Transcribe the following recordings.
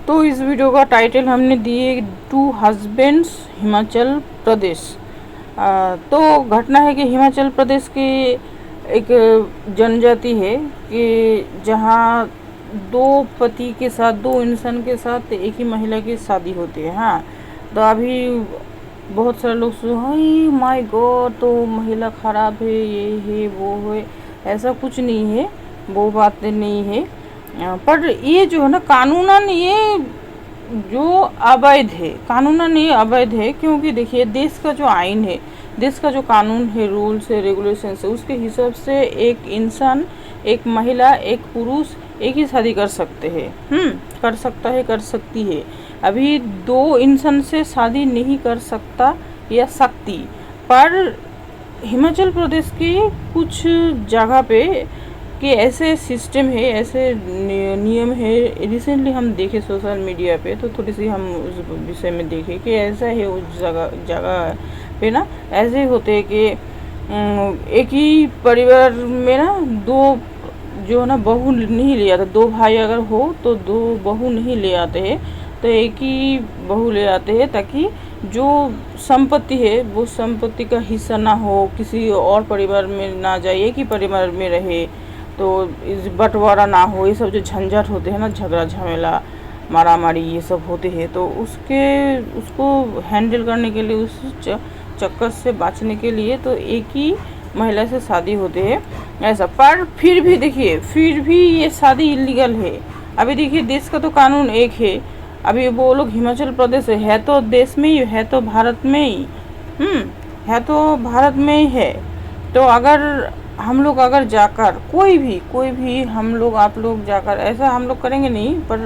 तो इस वीडियो का टाइटल हमने दिए टू हस्बैंड्स हिमाचल प्रदेश। तो घटना है कि हिमाचल प्रदेश की एक जनजाति है कि जहाँ दो पति के साथ, दो इंसान के साथ एक ही महिला की शादी होती है। हाँ, तो अभी बहुत सारे लोग हाय माय गॉड, तो महिला खराब है, ये है वो है, ऐसा कुछ नहीं है, वो बातें नहीं है। पर ये जो है ना, कानूनन ये जो अवैध है, कानूनन ये अवैध है। क्योंकि देखिए, देश का जो आइन है, देश का जो कानून है, रूल्स है, रेगुलेशंस है, उसके हिसाब से एक इंसान, एक महिला, एक पुरुष एक ही शादी कर सकते हैं। कर सकता है, कर सकती है। अभी दो इंसान से शादी नहीं कर सकता या सकती। पर हिमाचल प्रदेश के कुछ जगह पे कि ऐसे सिस्टम है, ऐसे नियम है। रिसेंटली हम देखे सोशल मीडिया पे, तो थोड़ी सी हम उस विषय में देखे कि ऐसा है उस जगह पे ना, ऐसे होते हैं कि एक ही परिवार में ना दो जो है ना बहू नहीं ले आते। दो भाई अगर हो तो दो बहू नहीं ले आते हैं, तो एक ही बहू ले आते हैं, ताकि जो संपत्ति है वो संपत्ति का हिस्सा ना हो, किसी और परिवार में ना जाए, एक ही परिवार में रहे, तो इस बंटवारा ना हो। ये सब जो झंझट होते हैं ना, झगड़ा झमेला, मारा मारी, ये सब होते हैं, तो उसको हैंडल करने के लिए, उस चक्कर से बचने के लिए तो एक ही महिला से शादी होते हैं ऐसा। पर फिर भी देखिए, फिर भी ये शादी इलीगल है। अभी देखिए, देश का तो कानून एक है। अभी वो लोग हिमाचल प्रदेश है तो देश में ही है, तो भारत में ही है, तो भारत में ही है। तो अगर हम लोग अगर जाकर कोई भी हम लोग, आप लोग जाकर, ऐसा हम लोग करेंगे नहीं, पर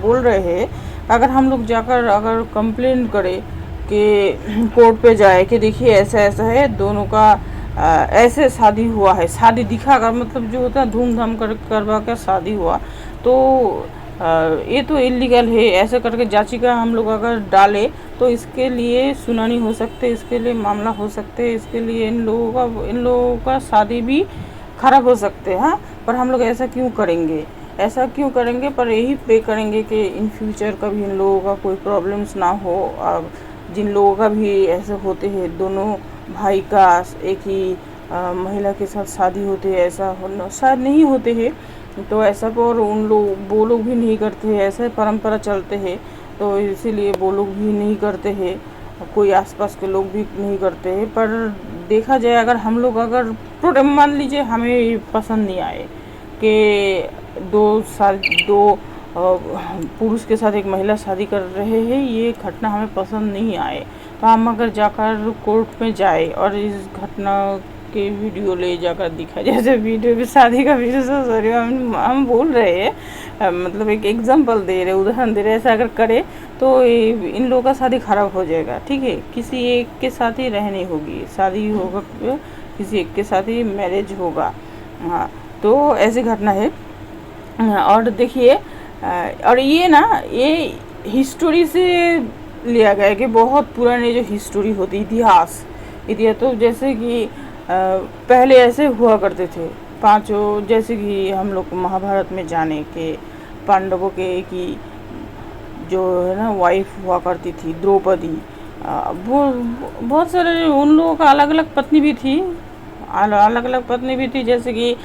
बोल रहे हैं, अगर हम लोग जाकर अगर कंप्लेंट करें कि कोर्ट पे जाए कि देखिए ऐसा ऐसा है, दोनों का ऐसे शादी हुआ है, शादी दिखाकर, मतलब जो होता है धूमधाम करवा कर शादी हुआ, तो ये तो इलीगल है। ऐसे करके याचिका हम लोग अगर डालें तो इसके लिए सुनानी हो सकते, इसके लिए मामला हो सकते, इसके लिए इन लोगों का शादी भी खराब हो सकते हैं। हाँ, पर हम लोग ऐसा क्यों करेंगे, ऐसा क्यों करेंगे? पर यही पे करेंगे कि इन फ्यूचर कभी इन लोगों का कोई प्रॉब्लम्स ना हो। जिन लोगों का भी ऐसे होते हैं, दोनों भाई का एक ही महिला के साथ शादी होती है, ऐसा होना शायद नहीं होते हैं, तो ऐसा पर वो लोग भी नहीं करते हैं, ऐसे परंपरा चलते हैं, तो इसीलिए वो लोग भी नहीं करते हैं, कोई आसपास के लोग भी नहीं करते हैं। पर देखा जाए, अगर हम लोग अगर मान लीजिए हमें पसंद नहीं आए कि दो पुरुष के साथ एक महिला शादी कर रहे हैं, ये घटना हमें पसंद नहीं आए, तो हम अगर जाकर कोर्ट में जाए और इस घटना के वीडियो ले जाकर दिखा, जैसे वीडियो भी शादी का वीडियो, सॉरी हम बोल रहे हैं, मतलब एक एग्जांपल दे रहे, उदाहरण दे रहे, ऐसा अगर करे तो इन लोगों का शादी खराब हो जाएगा। ठीक है, किसी एक के साथ ही रहनी होगी, शादी होगा, किसी एक के साथ ही मैरिज होगा। हाँ, तो ऐसी घटना है। और देखिए, और ये ना, ये हिस्टोरी से लिया गया है कि बहुत पुरानी जो हिस्टोरी होती, इतिहास, तो जैसे कि पहले ऐसे हुआ करते थे पांचों, जैसे कि हम लोग महाभारत में जाने के पांडवों के की जो है ना वाइफ हुआ करती थी द्रौपदी, वो बहुत सारे उन लोगों का अलग अलग पत्नी भी थी, अलग अलग पत्नी भी थी, जैसे कि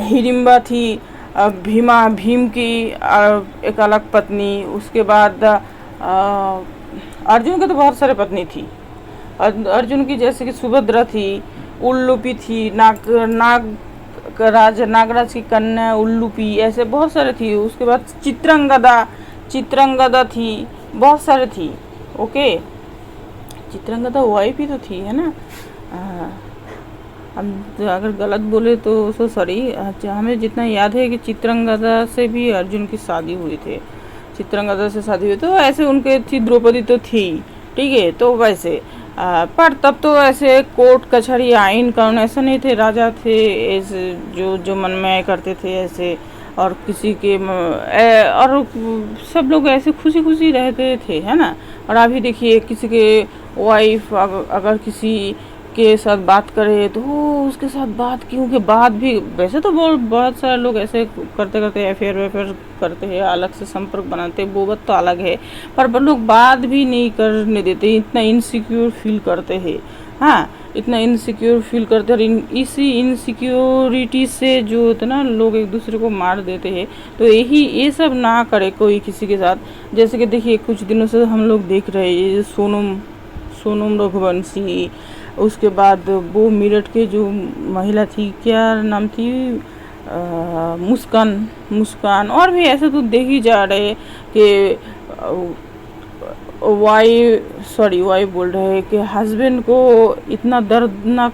हिडिंबा थी, भीम की एक अलग पत्नी, उसके बाद अर्जुन के तो बहुत सारे पत्नी थी। अर्जुन की जैसे कि सुभद्रा थी, उल्लूपी थी, नागराज की कन्या उल्लूपी, ऐसे बहुत सारे थी। उसके बाद चित्रंगदा थी, बहुत सारे थी। ओके, चित्रंगदा वाइफ ही तो थी, है ना। हम अगर गलत बोले तो सॉरी। हमें जितना याद है कि चित्रंगदा से भी अर्जुन की शादी हुई थी, चित्रंगदा से शादी हुई, तो ऐसे उनके थी, द्रौपदी तो थी। ठीक है, तो वैसे पर तब तो ऐसे कोर्ट कचहरी आइन कानून ऐसा नहीं थे, राजा थे ऐसे जो मन में करते थे ऐसे, और किसी के और सब लोग ऐसे खुशी खुशी रहते थे, है ना। और अभी देखिए, किसी के वाइफ अगर किसी के साथ बात करे तो उसके साथ बात क्यों के बाद भी, वैसे तो बहुत सारे लोग ऐसे करते करते अफेयर वेफेयर करते हैं, अलग से संपर्क बनाते हैं, वो बात तो अलग है, पर वो लोग बात भी नहीं करने देते, इतना इनसिक्योर फील करते हैं। हाँ, इतना इनसिक्योर फील करते हैं, इसी इनसिक्योरिटी से जो होता ना लोग एक दूसरे को मार देते हैं। तो यही ये सब ना करे कोई किसी के साथ। जैसे कि देखिए कुछ दिनों से हम लोग देख रहे हैं ये सोनम रघुवंशी, उसके बाद वो मेरठ के जो महिला थी, क्या नाम थी, मुस्कान, और भी ऐसे तो देख ही जा रहे कि वाई बोल रहे हैं कि हस्बैंड को इतना दर्दनाक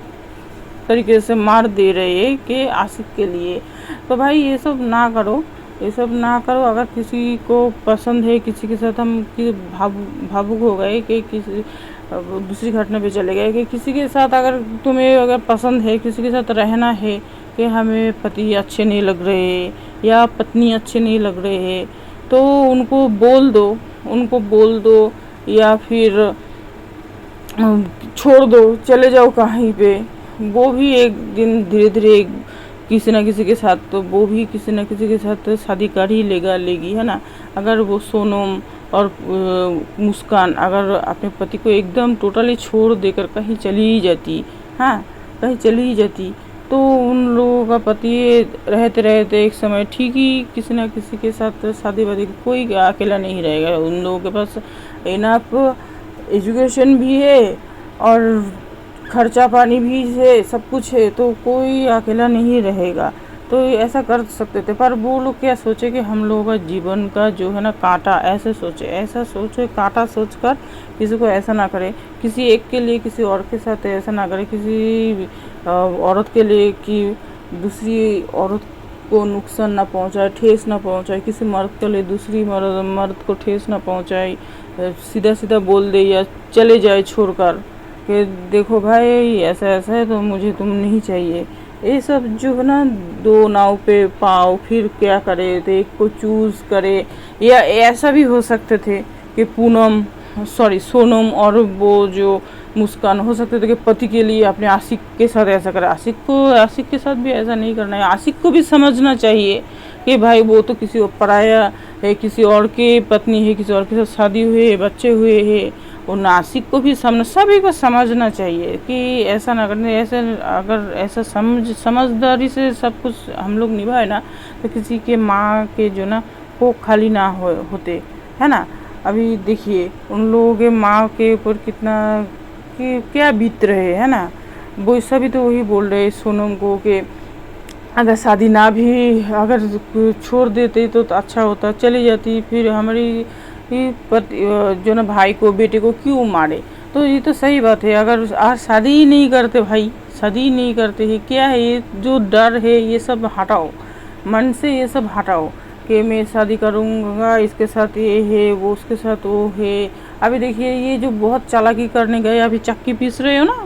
तरीके से मार दे रहे हैं कि आशिक के लिए। तो भाई ये सब ना करो, ये सब ना करो। अगर किसी को पसंद है, किसी के साथ हम भावुक हो गए कि किसी दूसरी घटना पे चले गए कि किसी के साथ अगर तुम्हें अगर पसंद है, किसी के साथ रहना है कि हमें पति अच्छे नहीं लग रहे या पत्नी अच्छे नहीं लग रहे हैं, तो उनको बोल दो या फिर छोड़ दो, चले जाओ कहीं पे। वो भी एक दिन धीरे धीरे किसी ना किसी के साथ, तो वो भी किसी ना किसी के साथ शादी कर ही लेगी, है ना। अगर वो सोनम और मुस्कान अगर अपने पति को एकदम टोटली छोड़ देकर कहीं चली ही जाती, हाँ कहीं चली ही जाती, तो उन लोगों का पति रहते रहते एक समय ठीक ही किसी ना किसी के साथ शादी वादी, कोई अकेला नहीं रहेगा। उन लोगों के पास इनफ एजुकेशन भी है और खर्चा पानी भी है, सब कुछ है, तो कोई अकेला नहीं रहेगा। तो ऐसा कर सकते थे, पर वो लोग क्या सोचे कि हम लोगों का जीवन का जो है ना कांटा, ऐसा सोचे कांटा सोचकर किसी को ऐसा ना करे, किसी एक के लिए किसी और के साथ ऐसा ना करे, किसी औरत के लिए कि दूसरी औरत को नुकसान ना पहुंचाए, ठेस ना पहुंचाए, किसी मर्द के लिए दूसरी मर्द को ठेस ना पहुंचाए, सीधा बोल दे या चले जाए छोड़कर कि देखो भाई ऐसा है तो मुझे तुम नहीं चाहिए। ये सब जो है ना, दो नाव पे पाओ, फिर क्या करे, तो एक को चूज़ करे। या ऐसा भी हो सकते थे कि सोनम और वो जो मुस्कान हो सकते थे कि पति के लिए अपने आशिक के साथ ऐसा करे। आशिक के साथ भी ऐसा नहीं करना है। आशिक को भी समझना चाहिए कि भाई वो तो किसी और पराया है, किसी और की पत्नी है, किसी और के साथ शादी हुई है, बच्चे हुए हैं। और नासिक को भी सभी को समझना चाहिए कि ऐसा ना करने। ऐसे अगर ऐसा समझदारी से सब कुछ हम लोग निभाए ना, तो किसी के माँ के जो ना वो खाली ना होते, है ना। अभी देखिए उन लोगों के माँ के ऊपर कितना कि क्या बीत रहे, है ना। वो सभी तो वही बोल रहे सोनम को कि अगर शादी ना भी अगर छोड़ देते तो अच्छा होता, चली जाती, फिर हमारी पति जो ना भाई को बेटे को क्यों मारे। तो ये तो सही बात है। अगर आज शादी ही नहीं करते भाई, शादी ही नहीं करते हैं, क्या है ये जो डर है ये सब हटाओ मन से, ये सब हटाओ कि मैं शादी करूँगा, इसके साथ ये है, वो उसके साथ वो है। अभी देखिए ये जो बहुत चालाकी करने गए, अभी चक्की पीस रहे हो ना,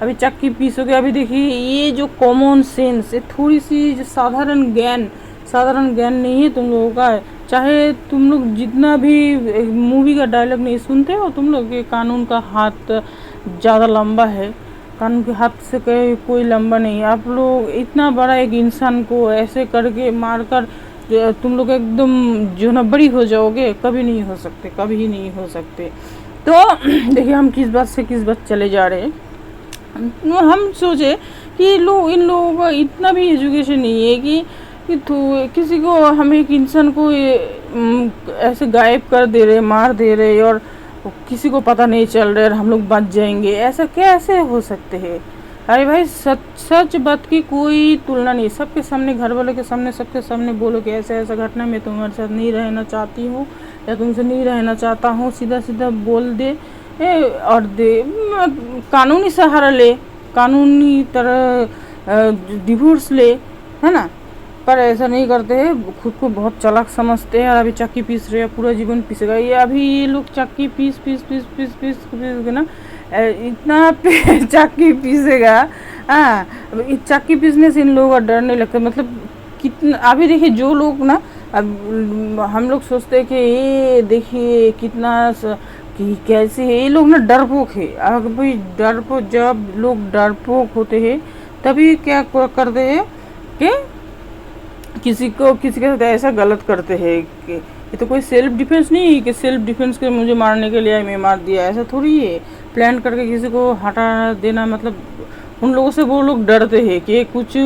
अभी चक्की पीसोगे। अभी देखिए ये जो कॉमन सेंस है, थोड़ी सी जो साधारण ज्ञान नहीं है तुम लोगों का। चाहे तुम लोग जितना भी मूवी का डायलॉग नहीं सुनते हो तुम लोग, के कानून का हाथ ज़्यादा लंबा है, कानून के हाथ से कोई लंबा नहीं है। आप लोग इतना बड़ा एक इंसान को ऐसे करके मारकर तुम लोग एकदम जो ना बड़ी हो जाओगे, कभी नहीं हो सकते, कभी नहीं हो सकते। तो देखिए हम किस बात से किस बात चले जा रहे हैं। हम सोचे कि इन लोगों का इतना भी एजुकेशन नहीं है कि तो किसी को, हम एक इंसान को ऐसे गायब कर दे रहे, मार दे रहे और किसी को पता नहीं चल रहा है और हम लोग बच जाएंगे, ऐसा कैसे हो सकते हैं। अरे भाई सच बात की कोई तुलना नहीं। सबके सामने, घर वालों के सामने, सबके सामने बोलो कि ऐसा घटना मैं तुम्हारे साथ नहीं रहना चाहती हूँ या तुमसे नहीं रहना चाहता हूँ, सीधा बोल दे और कानूनी सहारा ले, कानूनी तरह डिवोर्स ले, है ना। पर ऐसा नहीं करते हैं, खुद को बहुत चालाक समझते हैं। और अभी चक्की पीस रहे हैं, पूरा जीवन पीसेगा ये। अभी ये लोग चक्की पीस के ना इतना चक्की पीसेगा, हाँ। चक्की पीसने से इन लोगों का डर नहीं लगता। मतलब कितना, अभी देखिए जो लोग ना, अब हम लोग सोचते हैं कि ये देखिए कितना कि कैसे है ये लोग ना, डरपोक है। अगर भाई डरपोक, जब लोग डरपोक होते हैं तभी क्या करते हैं कि किसी के साथ ऐसा गलत करते हैं कि ये तो कोई सेल्फ डिफेंस नहीं है कि सेल्फ डिफेंस के मुझे मारने के लिए मैं मार दिया, ऐसा थोड़ी है। प्लान करके किसी को हटा देना मतलब, उन लोगों से वो लोग डरते हैं कि कुछ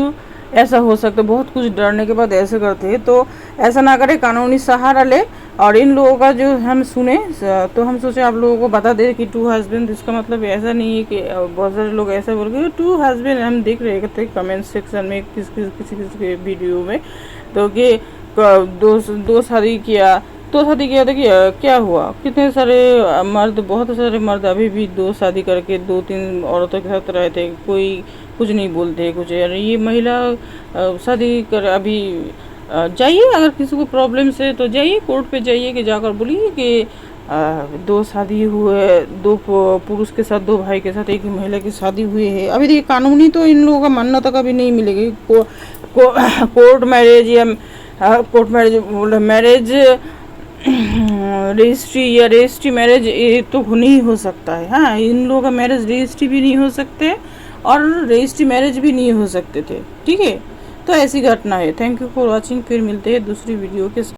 ऐसा हो सकता है, बहुत कुछ डरने के बाद ऐसे करते हैं। तो ऐसा ना करे, कानूनी सहारा ले। और इन लोगों का जो हम सुने तो हम सोचे आप लोगों को बता दें कि 2 हस्बैंड, इसका मतलब ऐसा नहीं है कि बहुत सारे लोग ऐसा बोल के 2 हस्बैंड, हम देख रहे थे कमेंट सेक्शन में किसी के वीडियो में, तो कि दो शादी किया, तो शादी किया तो क्या हुआ, कितने सारे मर्द, बहुत सारे मर्द अभी भी 2 शादी करके 2-3 औरतों के साथ रहते, कोई कुछ नहीं बोलते कुछ। यार ये महिला शादी कर, अभी जाइए, अगर किसी को प्रॉब्लम से तो जाइए कोर्ट पे जाइए, कि जाकर बोलिए कि 2 शादी हुए, 2 पुरुष के साथ, 2 भाई के साथ एक ही महिला की शादी हुई है। अभी देखिए कानूनी तो इन लोगों का मानना तो कभी नहीं मिलेगी। कोर्ट मैरिज या कोर्ट मैरिज, मैरिज रजिस्ट्री या रजिस्ट्री मैरिज, ये तो नहीं हो सकता है। हाँ, इन लोगों का मैरिज रजिस्ट्री भी नहीं हो सकते और रजिस्ट्री मैरिज भी नहीं हो सकते थे, ठीक है। तो ऐसी घटना है। थैंक यू फॉर वॉचिंग, फिर मिलते हैं दूसरी वीडियो के साथ।